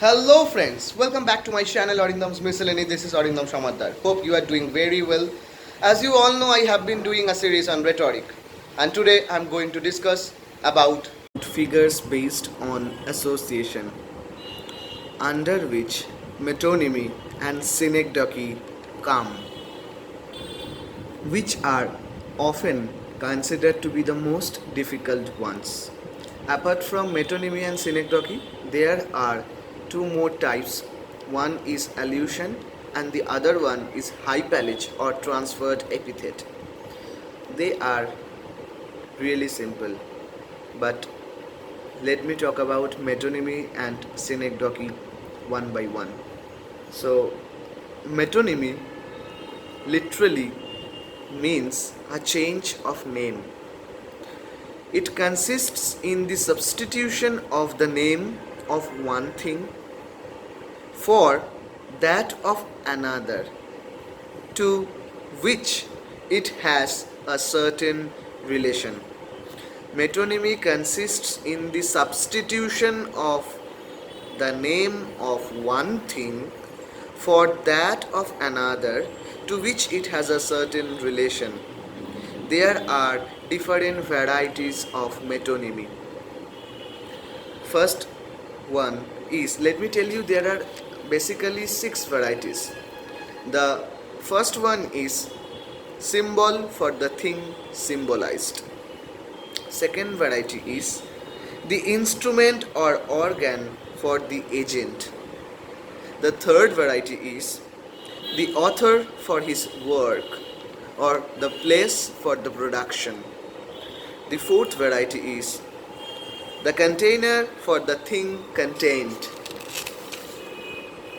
Hello friends, welcome back to my channel Arindam's Miscellany. This is Arindam Shamadar. Hope you are doing very well. As you all know, I have been doing a series on rhetoric, and today I am going to discuss about figures based on association, under which metonymy and synecdoche come, which are often considered to be the most difficult ones. Apart from metonymy and synecdoche, there are two more types. One is allusion and the other one is hypallage or transferred epithet. They are really simple, but let me talk about metonymy and synecdoche one by one. So, metonymy literally means a change of name. It consists in the substitution of the name of one thing for that of another, to which it has a certain relation. Metonymy consists in the substitution of the name of one thing for that of another, to which it has a certain relation. There are different varieties of metonymy. First one is, let me tell you, there are basically 6 varieties. The first one is symbol for the thing symbolized. Second variety is the instrument or organ for the agent. The third variety is the author for his work or the place for the production. The fourth variety is the container for the thing contained.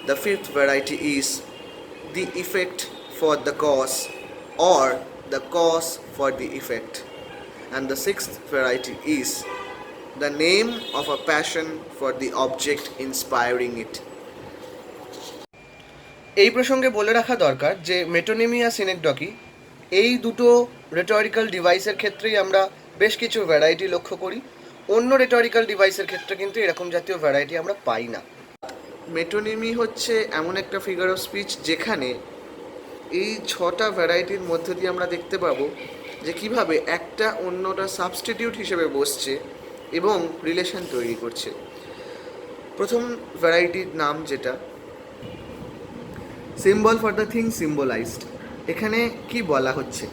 The fifth variety is the effect for the cause or the cause for the effect. And the sixth variety is the name of a passion for the object inspiring it. এই প্রসঙ্গে বলে রাখা দরকার যে মেটোনিমি আর সিনেকডকি এই দুটো রেটরিক্যাল ডিভাইসের ক্ষেত্রেই আমরা বেশ কিছু ভ্যারাইটি লক্ষ্য করি। অন্য রেটরিক্যাল ডিভাইসের ক্ষেত্রে কিন্তু এরকম জাতীয় ভ্যারাইটি আমরা পাই না। মেটোনিমি হচ্ছে এমন একটা ফিগার অফ স্পিচ যেখানে এই 6টা ভ্যারাইটির মধ্যে দিয়ে আমরা দেখতে পাবো যে কিভাবে একটা অন্যটা সাবস্টিটিউট হিসেবে বসছে এবং রিলেশন তৈরি করছে। প্রথম ভ্যারাইটির নাম যেটা symbol for the thing symbolised. এখানে কি বলা হচ্ছে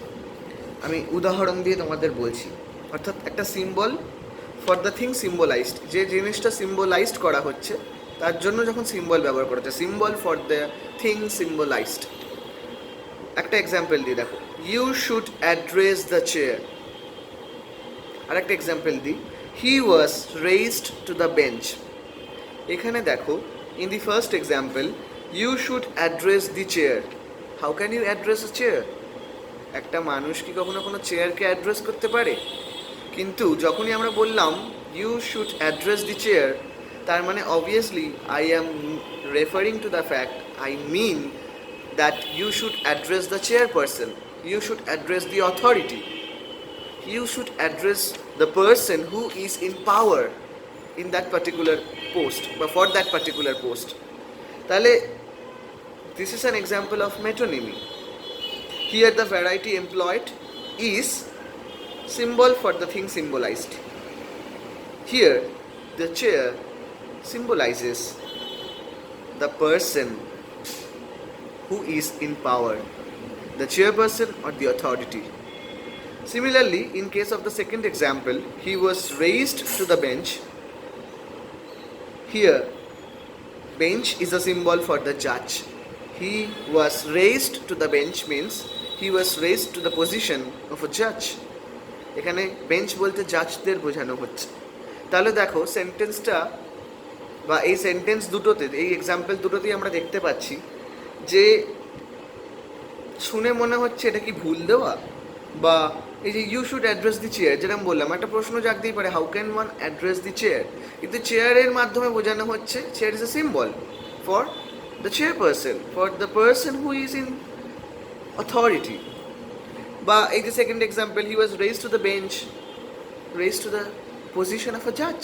আমি উদাহরণ দিয়ে তোমাদের বলছি। অর্থাৎ একটা symbol for the thing symbolised, যে জিনিসটা সিম্বলাইজড করা হচ্ছে তার জন্য যখন সিম্বল ব্যবহার করা হচ্ছে, symbol for the thing symbolised. একটা এক্সাম্পল দিই, দেখো, you should address the chair. আর একটা এক্সাম্পল দিই, he was raised to the bench. এখানে দেখো, in the first example, you should address the chair. How can you address a chair? একটা মানুষ কি কখনো কোনো চেয়ারকে অ্যাড্রেস করতে পারে? কিন্তু যখনই আমরা বললাম you should address the chair, তার মানে obviously I am referring to the fact, I mean that you should address the chairperson, you should address the authority, you should address the person who is in power in that particular post বা for that particular post. তাহলে this is an example of metonymy. Here the variety employed is symbol for the thing symbolized. Here the chair symbolizes the person who is in power, the chairperson or the authority. Similarly, in case of the second example, he was raised to the bench. Here bench is a symbol for the judge. He was raised to the bench means he was raised to the position of a judge. এখানে bench বলতে জাজদের বোঝানো হচ্ছে। তাহলে দেখো, সেন্টেন্সটা বা এই sentence দুটোতে, এই এক্সাম্পল দুটোতেই আমরা দেখতে পাচ্ছি যে শুনে মনে হচ্ছে এটা কি ভুল দেওয়া, বা এই যে you should address the chair, যেরকম বললাম, একটা প্রশ্ন জাগতেই পারে, how can one address the chair? কিন্তু চেয়ারের মাধ্যমে বোঝানো হচ্ছে chair is a symbol for the chairperson, for the person who is in authority. বা এই যে second example, he was raised to the bench, raised to the position of a জাজ,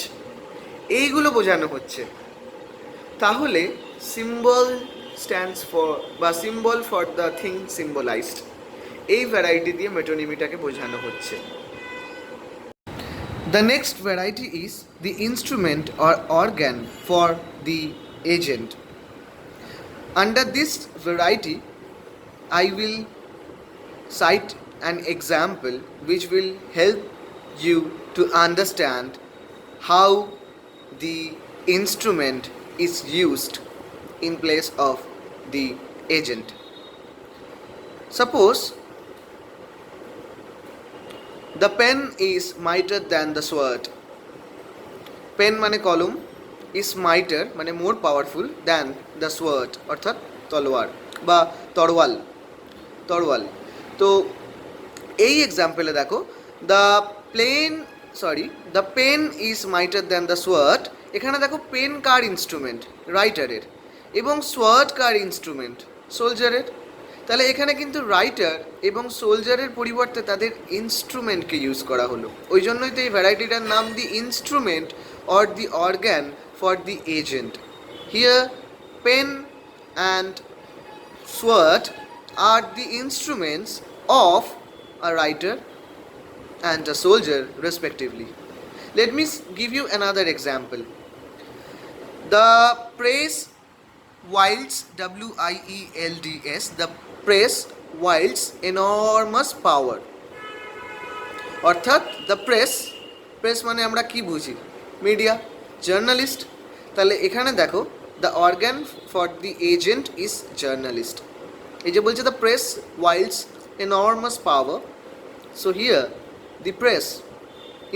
এইগুলো বোঝানো হচ্ছে। তাহলে সিম্বল স্ট্যান্ডস ফর বা symbol for the thing symbolised, এই ভ্যারাইটি দিয়ে মেটোনিমিটাকে বোঝানো হচ্ছে। The next variety is the instrument or organ for the agent. Under this variety, I will cite an example which will help you to understand how the instrument is used in place of the agent. Suppose the pen is mightier than the sword. Pen মানে কলম, is mightier মানে more powerful than the sword অর্থাৎ তলোয়ার বা তরোয়াল। তো এই এক্সাম্পলে দেখো the pen is mightier than the sword. এখানে দেখো পেন কার ইনস্ট্রুমেন্ট, রাইটারের, এবং সোয়ার্ড কার ইনস্ট্রুমেন্ট, সোলজারের। তাহলে এখানে কিন্তু রাইটার এবং সোলজারের পরিবর্তে তাদের ইনস্ট্রুমেন্টকে ইউজ করা হলো। ওই জন্যই তো এই ভ্যারাইটিটার নাম the instrument or the organ for the agent. Here pen and sword are the instruments of a writer and a soldier respectively. Let me give you another example. The press wields, W-I-E-L-D-S, the press wields enormous power. অর্থাৎ the press মানে আমরা কি বুঝি, media, journalist. তাহলে এখানে দেখো the organ for the agent is journalist. এই যে বলছে the press wilds enormous power, so here the press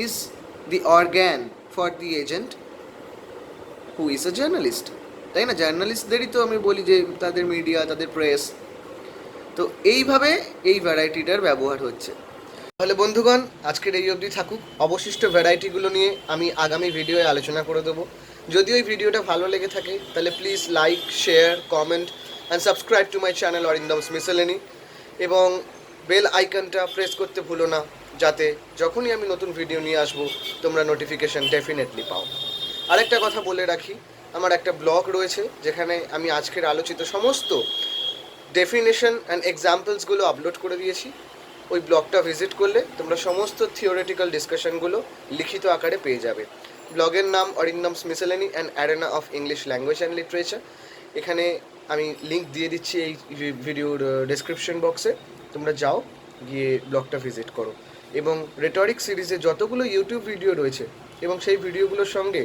is the organ for the agent who is a journalist. তাই না, জার্নালিস্টদেরই তো আমি বলি যে তাদের মিডিয়া, তাদের প্রেস। তো এইভাবে এই ভ্যারাইটিটার ব্যবহার হচ্ছে। তাহলে বন্ধুগণ, আজকের এই অবধি থাকুক। অবশিষ্ট ভ্যারাইটিগুলো নিয়ে আমি আগামী ভিডিওয়ে আলোচনা করে দেবো। যদি ওই ভিডিওটা ভালো লেগে থাকে তাহলে please like, share, comment and subscribe to my channel Arindam's miscellany, এবং বেল আইকনটা প্রেস করতে ভুলো না, যাতে যখনই আমি নতুন ভিডিও নিয়ে আসবো তোমরা নোটিফিকেশান ডেফিনেটলি পাও। আরেকটা কথা বলে রাখি, আমার একটা ব্লগ রয়েছে যেখানে আমি আজকের আলোচিত সমস্ত ডেফিনেশন অ্যান্ড এক্সাম্পলসগুলো আপলোড করে দিয়েছি। ওই ব্লগটা ভিজিট করলে তোমরা সমস্ত থিওরিটিক্যাল ডিসকাশনগুলো লিখিত আকারে পেয়ে যাবে। ব্লগের নাম Arindam's miscellany and arena of English language and literature. এখানে আমি লিঙ্ক দিয়ে দিচ্ছি এই ভিডিওর ডেসক্রিপশন বক্সে, তোমরা যাও, গিয়ে ব্লগটা ভিজিট করো। এবং রেটরিক সিরিজে যতগুলো ইউটিউব ভিডিও রয়েছে এবং সেই ভিডিওগুলোর সঙ্গে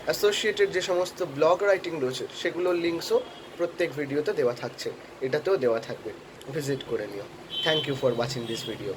অ্যাসোসিয়েটেড যে সমস্ত ব্লগ রাইটিং রয়েছে সেগুলোর লিঙ্কসও প্রত্যেক ভিডিওতে দেওয়া থাকছে, এটাতেও দেওয়া থাকবে, ভিজিট করে নিও। Thank you for watching this video.